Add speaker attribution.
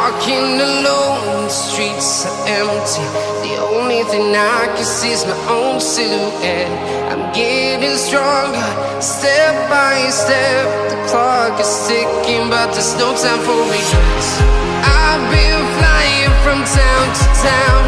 Speaker 1: Walking alone, the streets are empty. The only thing I can see is my own silhouette. I'm getting stronger, step by step. The clock is ticking, but there's no time for regrets. I've been flying from town to town,